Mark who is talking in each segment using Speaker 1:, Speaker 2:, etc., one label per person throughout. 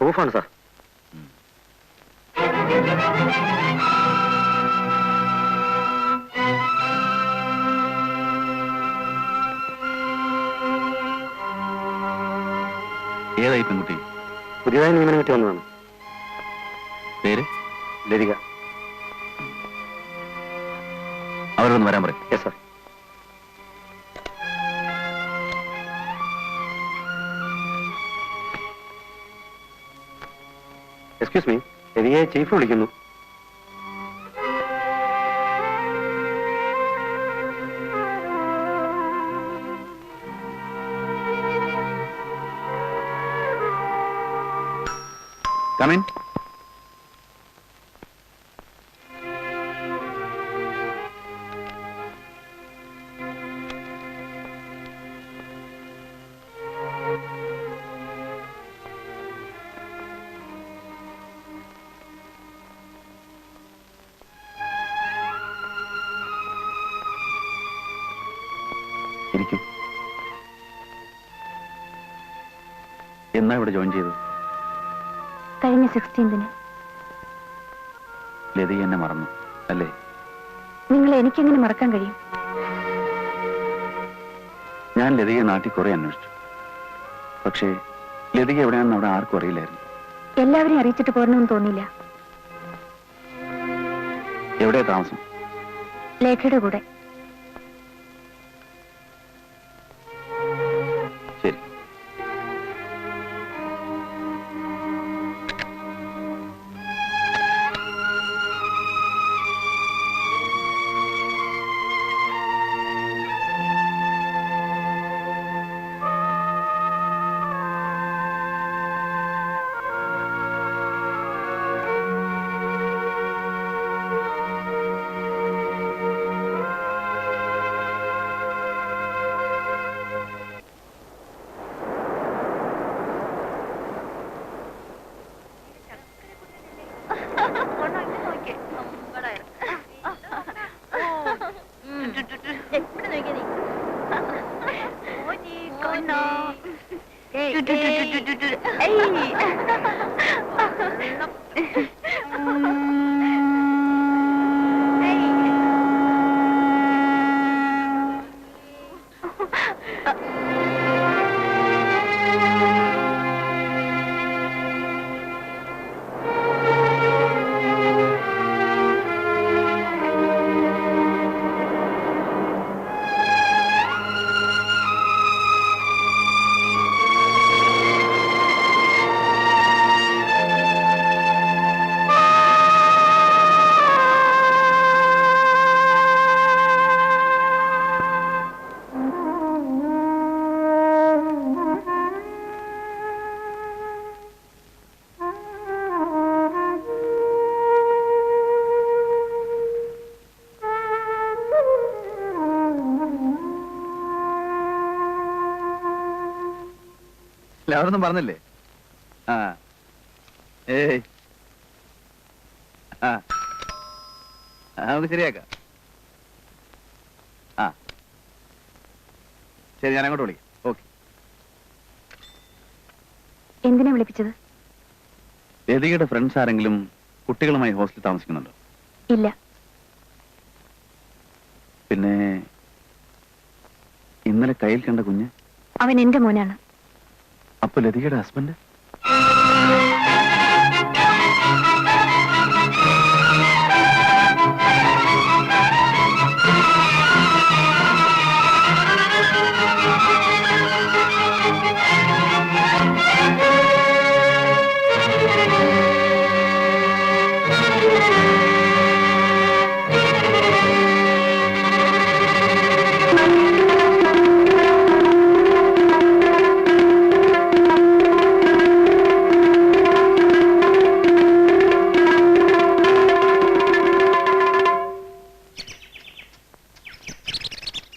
Speaker 1: പ്രൂഫാണ് sir.
Speaker 2: ഏതായി പെൺകുട്ടി?
Speaker 1: പുതിയതായി നിയമനം പറ്റി വന്നതാണ്.
Speaker 2: പേര്?
Speaker 1: ലതിക.
Speaker 2: അവരൊന്ന് വരാൻ പറയും.
Speaker 1: Yes sir. എക്സ്ക്യൂസ് മീ, ലതികയെ ചീഫ് വിളിക്കുന്നു.
Speaker 2: Come in. ഇരിക്കും. എന്നാ ഇവിടെ ജോയിൻ ചെയ്തത്?
Speaker 3: കഴിഞ്ഞ 16-ന്.
Speaker 2: ലതിക എന്നെ മറന്നു അല്ലേ?
Speaker 3: നിങ്ങളെ എനിക്കെങ്ങനെ മറക്കാൻ കഴിയും?
Speaker 2: ഞാൻ ലതിക നാട്ടിൽ കുറെ അന്വേഷിച്ചു. പക്ഷേ ലതിക എവിടെയാണെന്ന് അവിടെ ആർക്കും അറിയില്ലായിരുന്നു.
Speaker 3: എല്ലാവരെയും അറിയിച്ചിട്ട് പോരണമെന്ന് തോന്നിയില്ല.
Speaker 2: എവിടെയാ താമസം?
Speaker 3: ലേഖയുടെ കൂടെ.
Speaker 2: ശരി. അവിടൊന്നും പറഞ്ഞില്ലേ? ആ ഏയ് ആ നമുക്ക് ശരിയാക്കാം. ആ ശരി, ഞാൻ അങ്ങോട്ട് വിളിക്കാം. ഓക്കെ.
Speaker 3: എന്തിനാ വിളിപ്പിച്ചത്?
Speaker 2: ലതികയുടെ ഫ്രണ്ട്സ് ആരെങ്കിലും കുട്ടികളുമായി ഹോസ്റ്റലിൽ താമസിക്കുന്നുണ്ടോ?
Speaker 3: ഇല്ല.
Speaker 2: പിന്നെ ഇന്നലെ കയ്യിൽ കണ്ട കുഞ്ഞ്?
Speaker 3: അവൻ എന്റെ മോനാണ്.
Speaker 2: അപ്പൊ ലതികയുടെ ഹസ്ബൻഡ്?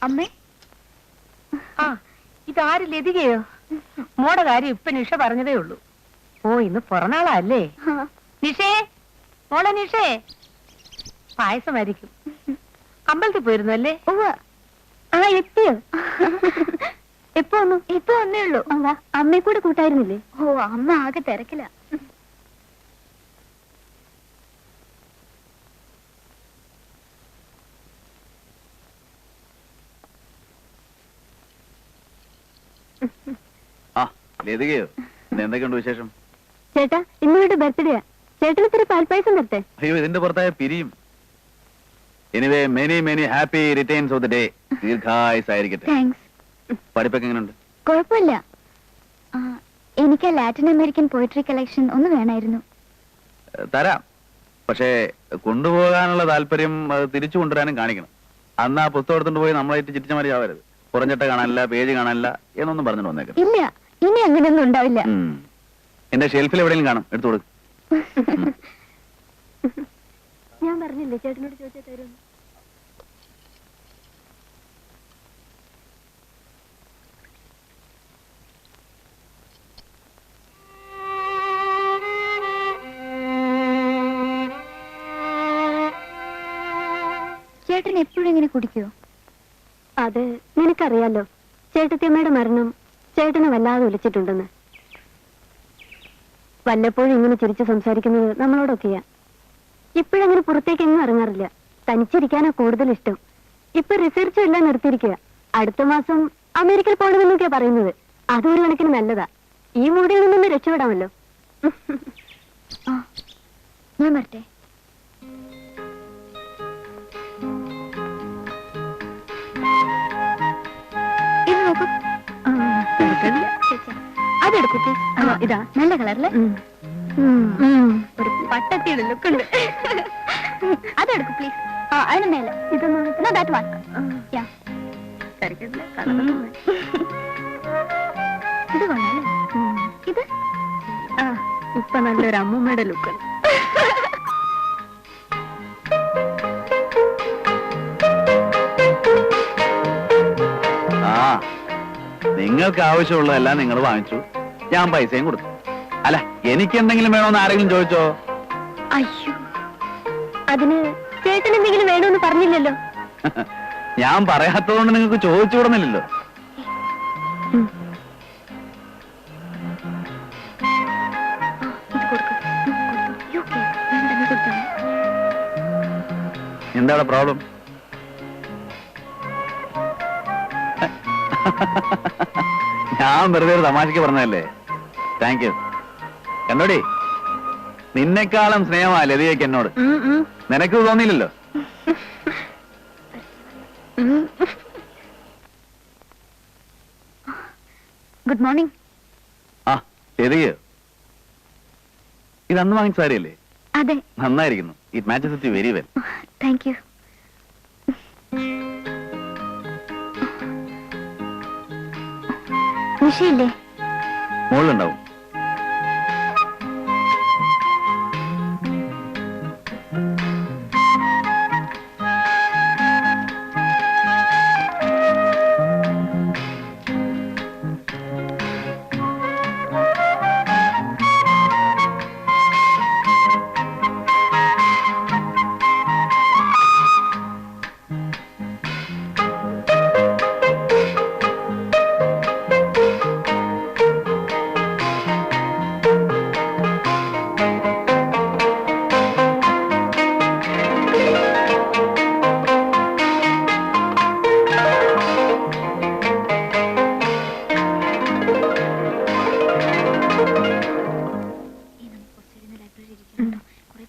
Speaker 3: അമ്മേ, ആ ഇതാര് ലതികയോ? മോടെ കാര്യം ഇപ്പൊ നിഷ പറഞ്ഞതേ ഉള്ളൂ. ഓ, ഇന്ന് പിറന്നാളല്ലേ? നിഷേ, മോളെ നിഷേ, പായസമായിരിക്കും. അമ്പലത്തിൽ പോയിരുന്നു അല്ലേ? ആ, എത്തിയോ?
Speaker 4: എപ്പോ വന്നു? ഇപ്പൊ വന്നേ ഉള്ളൂ. വാ, അമ്മയെ കൂടെ കൂട്ടായിരുന്നില്ലേ? ഓ, അമ്മ ആകെ തിരക്കില്ല.
Speaker 2: ആ ലതികയോ എന്തൊക്കെയുണ്ട് വിശേഷം?
Speaker 4: ചേട്ടാ, ഇന്നുമായിട്ട് ബർത്ത്ഡേയാ. ചേട്ടന് ഇത്തിരി പാൽപ്പായസം തരട്ടെ?
Speaker 2: അയ്യോ ഇതിന്റെ പുറത്തായ പിരിയും. Anyway many many happy returns of the day. ദീർഘായുസായിരിക്കട്ടെ.
Speaker 4: താങ്ക്സ്.
Speaker 2: പഠിപ്പൊക്കെ എങ്ങനെയുണ്ട്?
Speaker 4: കുഴപ്പമില്ല. എനിക്ക് ലാറ്റിൻ അമേരിക്കൻ പോയിട്രി കളക്ഷൻ ഒന്ന് വേണമായിരുന്നു.
Speaker 2: തരാം. പക്ഷേ കൊണ്ടുപോകാനുള്ള താല്പര്യം അത് തിരിച്ചു കൊണ്ടുവരാനും കാണിക്കണം. അന്ന് ആ പുസ്തകം എടുത്തുകൊണ്ട് പോയി നമ്മളായിട്ട് ചിരിച്ച മാതിരി ആവരുത്. പുറഞ്ചട്ട കാണാനില്ല, പേജ് കാണാനില്ല എന്നൊന്നും പറഞ്ഞിട്ട് വന്നേക്കാം.
Speaker 4: ഇല്ല, ഇനി അങ്ങനെയൊന്നും ഉണ്ടാവില്ല.
Speaker 2: എന്റെ ഷെൽഫിൽ എവിടെയെങ്കിലും കാണും, എടുത്തു കൊടുക്കും.
Speaker 4: ഞാൻ പറഞ്ഞില്ലേ ചേട്ടനോട് ചോദിച്ചാൽ തരും. ചേട്ടൻ എപ്പോഴും ഇങ്ങനെ കുടിക്കുവോ? അത് നിനക്കറിയാലോ, ചേട്ടത്തിയമ്മയുടെ മരണം ചേട്ടനെ വല്ലാതെ വിളിച്ചിട്ടുണ്ടെന്ന്. വല്ലപ്പോഴും ഇങ്ങനെ ചിരിച്ചു സംസാരിക്കുന്നത് നമ്മളോടൊക്കെയാ. ഇപ്പോഴങ്ങനെ പുറത്തേക്ക് എങ്ങും ഇറങ്ങാറില്ല. തനിച്ചിരിക്കാനാ കൂടുതൽ ഇഷ്ടം. ഇപ്പൊ റിസർച്ചും എല്ലാം നിർത്തിയിരിക്കുക. അടുത്ത മാസം അമേരിക്കയിൽ പോകണമെന്നൊക്കെയാ പറയുന്നത്. അതൊരു കണക്കിന് നല്ലതാ. ഈ മൂടിൽ നിന്നൊന്ന് രക്ഷപ്പെടാമല്ലോ. ഞാൻ വരട്ടെ. ഇത് നോക്കൂ. അതെടുക്കൂ. ഇതാ നല്ല കളറല്ലേ? ഒരു പട്ടത്തിയുടെ ലുക്ക് ഉണ്ട്. അതെടുക്കൂ പ്ലീസ്. അതിന് മേലെ ഇതൊന്നും ദാറ്റ് വൺ. ഇത് കൊള്ളാല്ലേ? ഇത് ഇപ്പൊ നല്ലൊരു അമ്മൂമ്മയുടെ ലുക്ക് ഉണ്ട്.
Speaker 2: നിങ്ങൾക്ക് ആവശ്യമുള്ളതെല്ലാം നിങ്ങൾ വാങ്ങിച്ചു, ഞാൻ പൈസയും കൊടുത്തു. അല്ല, എനിക്ക് എന്തെങ്കിലും വേണോന്ന് ആരെങ്കിലും ചോദിച്ചോ?
Speaker 4: അയ്യോ, അതിന് ചേട്ടൻ എന്തെങ്കിലും വേണോന്ന് പറഞ്ഞില്ലല്ലോ.
Speaker 2: ഞാൻ പറയാത്തതുകൊണ്ട് നിങ്ങൾക്ക് ചോദിച്ചു വിടുന്നില്ലല്ലോ. എന്താണ് പ്രോബ്ലം? ഞാൻ വെറുതെ ഒരു തമാശക്ക് പറഞ്ഞതല്ലേ. Thank you. കണ്ടോടി, നിന്നെക്കാളും സ്നേഹമാ ലതികയ്ക്ക് എന്നോട്. നിനക്ക് തോന്നിയില്ലല്ലോ.
Speaker 4: Good morning.
Speaker 2: ആ ലതികയോ? ഇത് അന്ന് വാങ്ങിച്ച സാരിയല്ലേ?
Speaker 4: അതെ.
Speaker 2: നന്നായിരിക്കുന്നു. It matches with you very well.
Speaker 4: Thank you. നിഷയില്ലേ?
Speaker 2: മുകളിലുണ്ടാവും.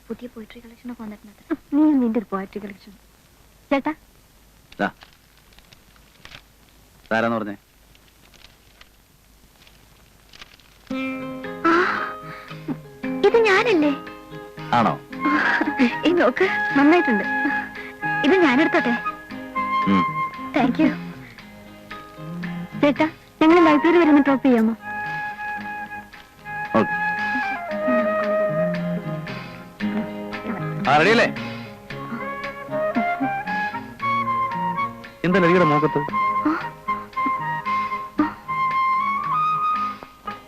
Speaker 4: പുതിയ പോയിട്രി കളക്ഷൻ ഒക്കെ വന്നിട്ടുണ്ട്. നീ നിന്റെ ഒരു പോയിട്രി കളക്ഷൻ. ചേട്ടാ,
Speaker 2: ആരാന്ന് പറഞ്ഞേ?
Speaker 4: ഇത് ഞാനല്ലേ?
Speaker 2: ആണോ?
Speaker 4: ഈ നോക്ക്, നന്നായിട്ടുണ്ട്. ഇത് ഞാനെടുത്തോട്ടെ? Thank you. ചേട്ടാ, ഞങ്ങൾ ലൈബ്രറി വരുന്ന ഡ്രോപ്പ് ചെയ്യാമോ?
Speaker 2: റെഡിയല്ലേ? എന്താ ലതികയുടെ മുഖത്ത്?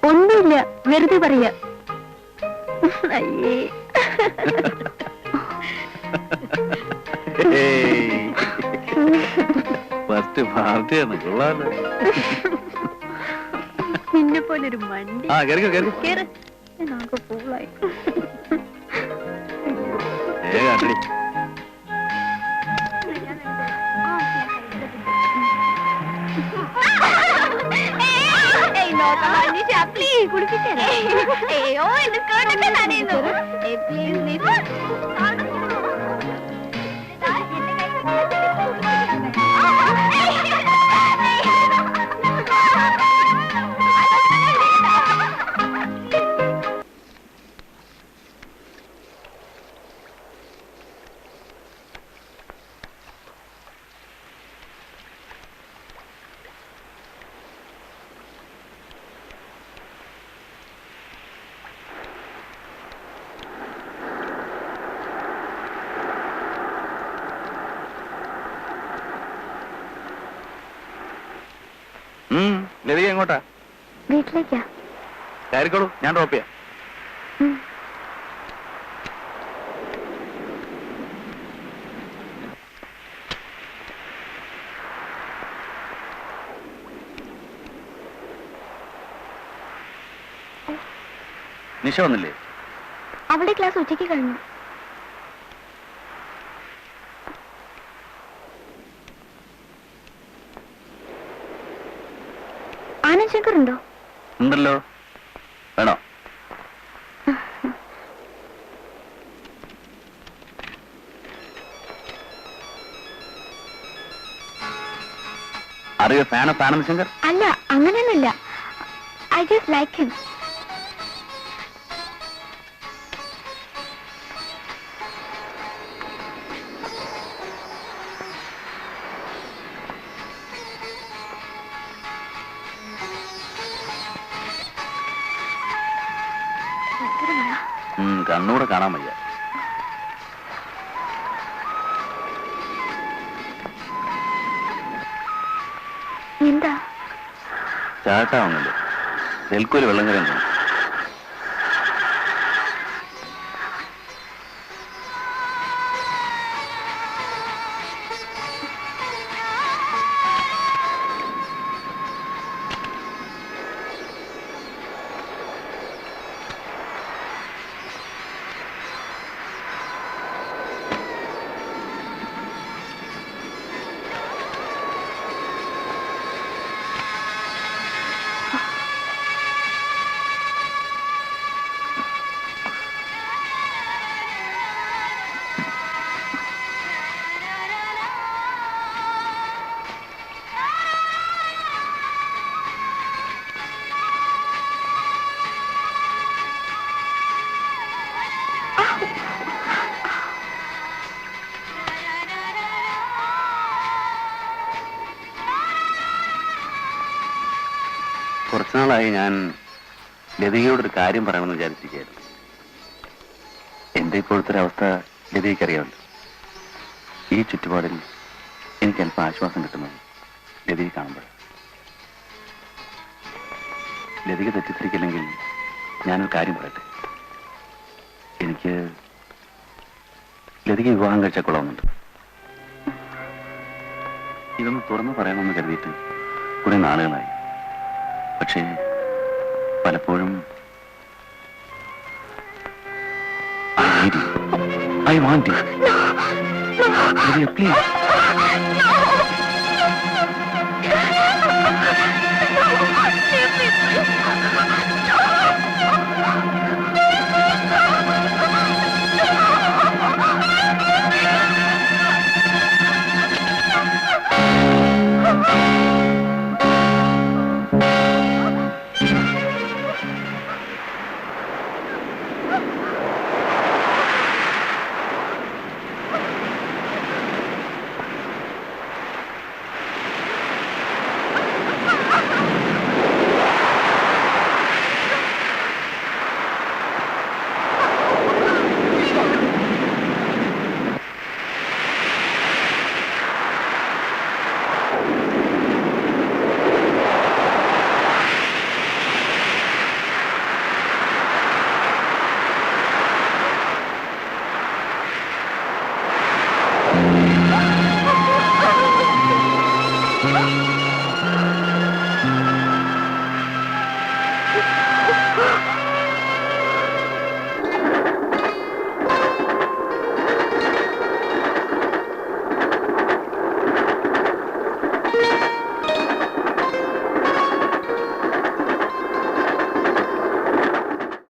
Speaker 4: ഒന്നുമില്ല, വെറുതെ പറയാ. അയ്യേ,
Speaker 2: ഫസ്റ്റ് പാർട്ടിയാണ്. കൊള്ളാലോ.
Speaker 4: പോലെ ഒരു മണ്ടി
Speaker 2: ആ കേറിക്കോ കേറി
Speaker 4: കേറ് ഞാനാകെ പോളായി
Speaker 2: ഏകാട്ടടി
Speaker 4: അയ്യോ എന്റെ കേട്ടൊക്കെ നനയുന്നു പ്ലീസ്
Speaker 2: ലതിക എങ്ങോട്ടാ?
Speaker 4: വീട്ടിലേക്കാ
Speaker 2: കയറിക്കോളൂ, ഞാൻ ഡ്രോപ്പ് ചെയ്യാം. നിഷ വന്നില്ലേ?
Speaker 4: അവിടെ ക്ലാസ് ഉച്ചയ്ക്ക് കഴിഞ്ഞു. ആനന്ദ് ശങ്കർ ഉണ്ടോ?
Speaker 2: ഉണ്ടല്ലോ. വേണോ? അറിയോ ഫാൻ ഓഫ് ആനന്ദ് ശങ്കർ?
Speaker 4: അല്ല, അങ്ങനെയൊന്നുമില്ല. I just like him.
Speaker 2: കണ്ണൂടെ കാണാൻ വയ്യ.
Speaker 4: എന്താ
Speaker 2: ചാട്ടാവുന്നില്ല, നെൽക്കൂല് വെള്ളം കയറി. കുറച്ചുനാളായി ഞാൻ ലതികയോടൊരു കാര്യം പറയണമെന്ന് വിചാരിച്ചിരിക്കുകയായിരുന്നു. എന്റെ ഇപ്പോഴത്തെ അവസ്ഥ ലതികയ്ക്കറിയാമല്ലോ. ഈ ചുറ്റുപാടിൽ എനിക്ക് അല്പം ആശ്വാസം കിട്ടുന്നത് ലതികയെ കാണുമ്പോൾ. ലതിക തെറ്റിദ്ധരിക്കില്ലെങ്കിൽ ഞാനൊരു കാര്യം പറയട്ടെ. എനിക്ക് ലതിക വിവാഹം കഴിച്ചാൽ കൊള്ളാവുന്നുണ്ട്. ഇതൊന്ന് തുറന്നു പറയണമെന്ന് കരുതിയിട്ട് കുറെ നാളുകളായി. പക്ഷേ പലപ്പോഴും I want you. Please.